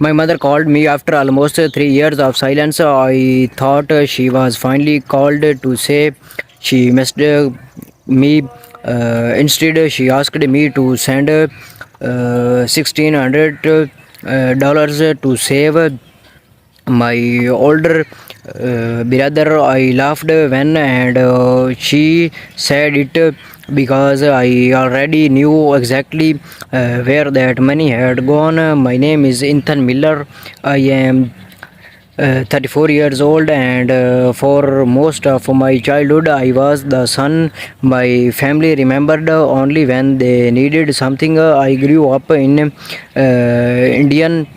My mother called me after almost 3 years of silence. I thought she was finally called to say she missed me. Instead, she asked me to send $1,600 to save my older brother. I laughed when and she said it because I already knew exactly where that money had gone. My name is Ethan Miller. I am 34 years old, and for most of my childhood I was the son my family remembered only when they needed something. I grew up in Indian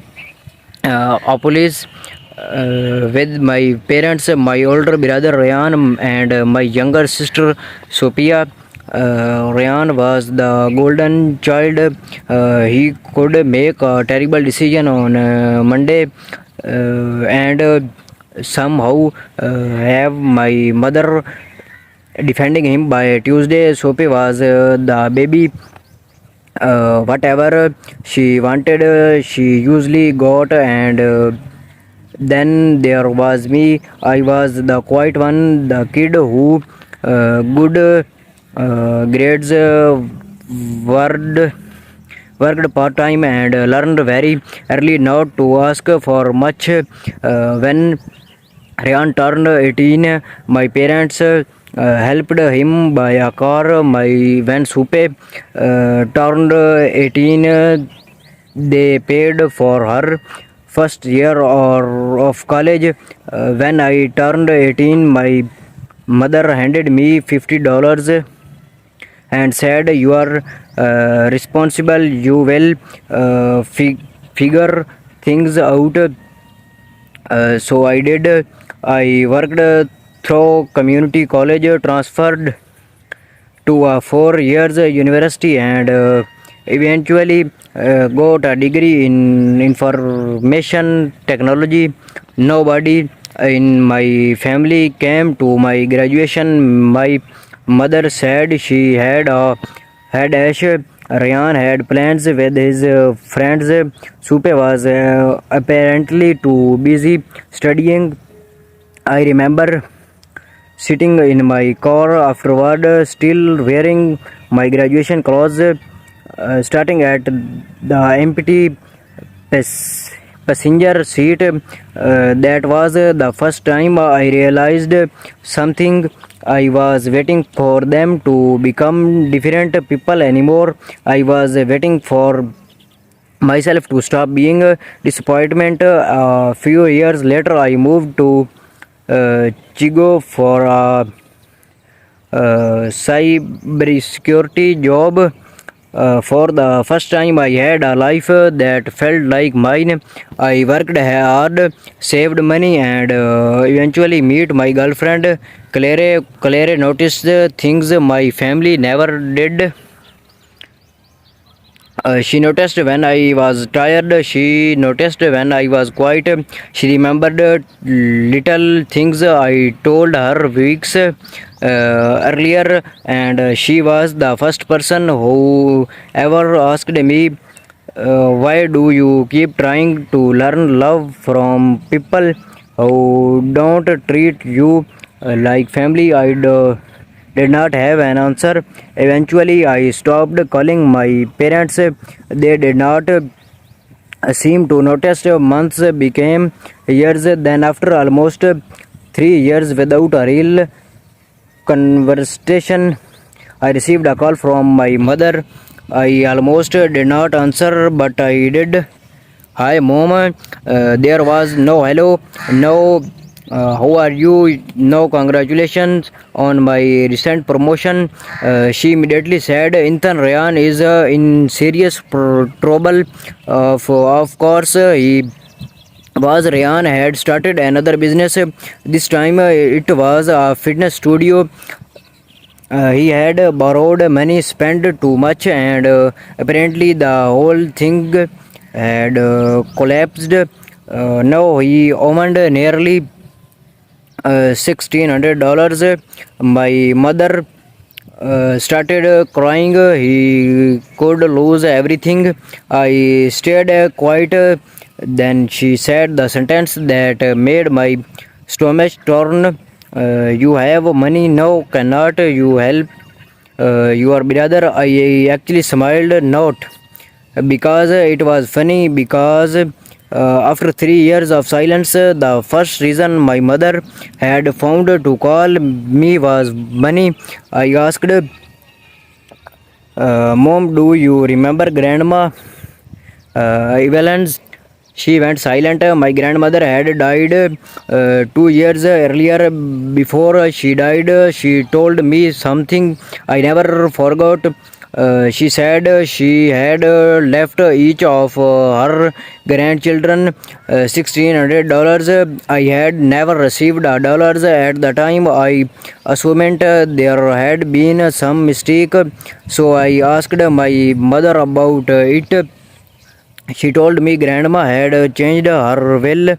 Opolis with my parents, my older brother Ryan, and my younger sister Sophia. Ryan was the golden child. He could make a terrible decision on Monday and somehow have my mother defending him by Tuesday. Sophie was the baby. Whatever she wanted, she usually got, and then there was me. I was the quiet one, the kid who good grades, worked part time, and learned very early not to ask for much. When Ryan turned 18, my parents helped him buy a car. When Supe turned 18, they paid for her first year of college. When I turned 18, my mother handed me $50 and said, "You are responsible. You will figure things out." So I did. I worked through community college, transferred to a 4 years university, and eventually got a degree in information technology. Nobody in my family came to my graduation. My mother said she had Ash. Ryan had plans with his friends. Supe was apparently too busy studying. I remember sitting in my car afterward, still wearing my graduation clothes, starting at the empty passenger seat. That was the first time I realized something. I was waiting for them to become different people anymore. I was waiting for myself to stop being a disappointment. A few years later, I moved to Chigo for a cybersecurity job. For the first time, I had a life that felt like mine. I worked hard, saved money, and eventually meet my girlfriend. Claire noticed things my family never did. She noticed when I was tired. She noticed when I was quiet. She remembered little things I told her weeks earlier, and she was the first person who ever asked me, "Why do you keep trying to learn love from people who don't treat you like family?" Did not have an answer. Eventually, I stopped calling my parents. They did not seem to notice. Months became years. Then, after almost 3 years without a real conversation, I received a call from my mother. I almost did not answer, but I did. "Hi, mom." There was no hello, no how are you, no congratulations on my recent promotion. She immediately said, "Ethan, Ryan is in serious trouble." Of course, he was. Ryan had started another business. This time it was a fitness studio. He had borrowed money, spent too much, and apparently the whole thing had collapsed. Now he owned nearly $1,600. My mother started crying. He could lose everything. I stayed quiet. Then she said the sentence that made my stomach turn. You have money now, cannot you help your brother? I actually smiled, not because it was funny, because after 3 years of silence, the first reason my mother had found to call me was money. I asked, Mom, do you remember Grandma Evelyn's? She went silent. My grandmother had died 2 years earlier. Before she died, she told me something I never forgot. She said she had left each of her grandchildren $1,600. I had never received dollars at the time. I assumed there had been some mistake, so I asked my mother about it. She told me grandma had changed her will.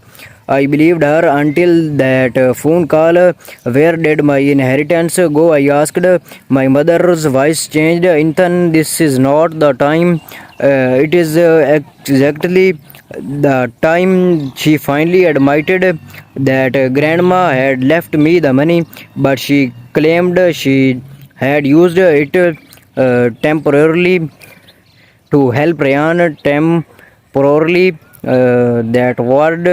I believed her until that phone call. Where did my inheritance go? I asked. My mother's voice changed. Ethan, this is not the time. It is exactly the time. She finally admitted that grandma had left me the money, but she claimed she had used it temporarily to help Ryan temporarily. That word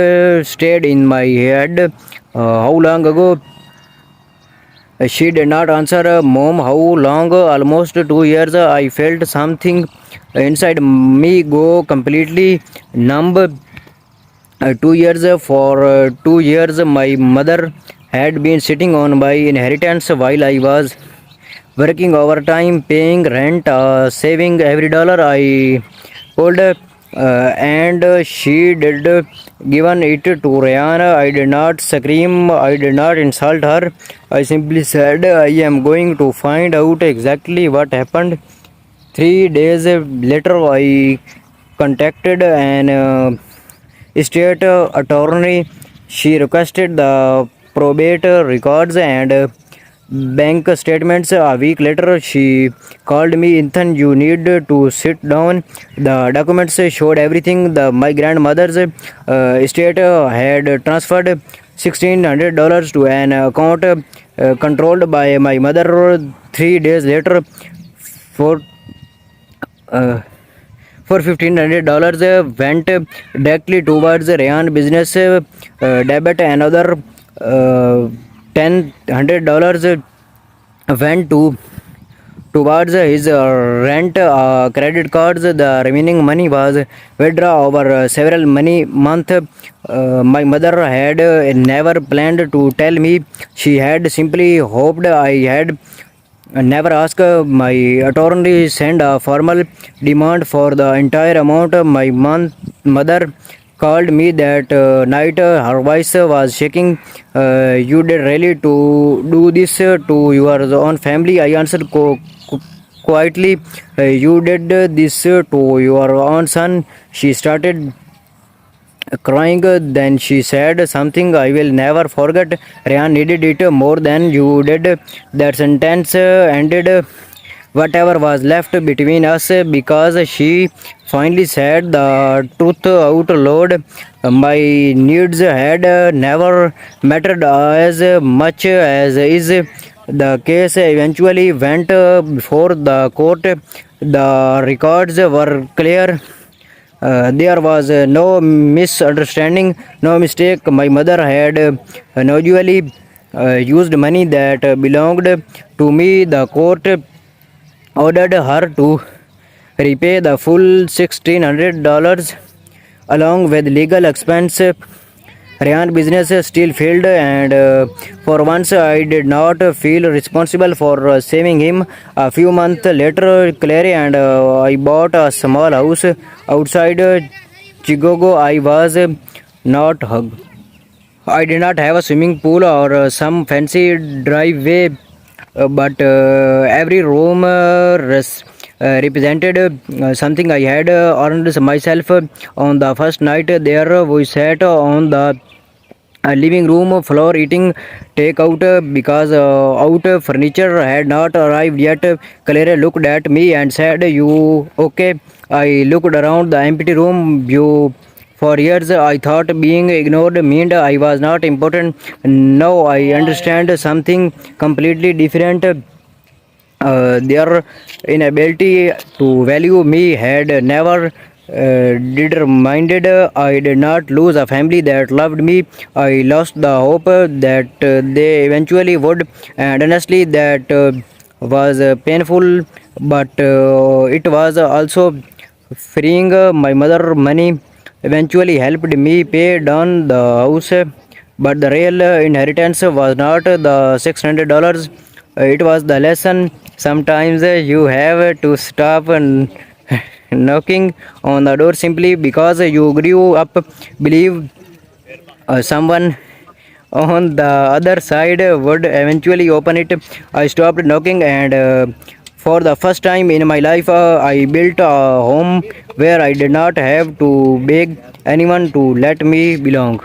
stayed in my head. How long ago? She did not answer. Mom, how long? Almost 2 years. I felt something inside me go completely numb. 2 years. For 2 years, my mother had been sitting on my inheritance while I was working overtime, paying rent, saving every dollar I could, and she did given it to Rihanna. I did not scream, I did not insult her. I simply said, I am going to find out exactly what happened. 3 days later, I contacted an state attorney. She requested the probate records and bank statements. A week later, she called me. Ethan, you need to sit down. The documents showed everything. My grandmother's estate had transferred $1,600 to an account controlled by my mother. 3 days later, for uh, for $1,500 went directly towards Rayan business debit. Another $1,000 went towards his rent credit cards. The remaining money was withdrawn over several money month. My mother had never planned to tell me. She had simply hoped I had never asked. My attorney sent a formal demand for the entire amount. My mother called me that night. Her voice was shaking. You did really to do this to your own family? I answered quietly. You did this to your own son. She started crying. Then she said something I will never forget. Ryan needed it more than you did. That sentence ended whatever was left between us, because she finally said the truth out loud. My needs had never mattered as much as is the case. Eventually went before the court. The records were clear. There was no misunderstanding, no mistake. My mother had usually used money that belonged to me. The court ordered her to repay the full $1,600 along with legal expense. Ryan business still failed, and for once I did not feel responsible for saving him. A few months later, Clary and I bought a small house outside Chicago. I was not hug. I did not have a swimming pool or some fancy driveway, but every room represented something I had earned myself. On the first night there, we sat on the living room floor eating takeout because out furniture had not arrived yet. Claire looked at me and said, "You okay?" I looked around the empty room. You For years, I thought being ignored meant I was not important. Now I understand something completely different. Their inability to value me had never determined I did not lose a family that loved me. I lost the hope that they eventually would, and honestly, that was painful, but it was also freeing. My mother money eventually helped me pay down the house, but the real inheritance was not the $600. It was the lesson. Sometimes you have to stop and knocking on the door simply because you grew up believe someone on the other side would eventually open it. I stopped knocking, and for the first time in my life, I built a home where I did not have to beg anyone to let me belong.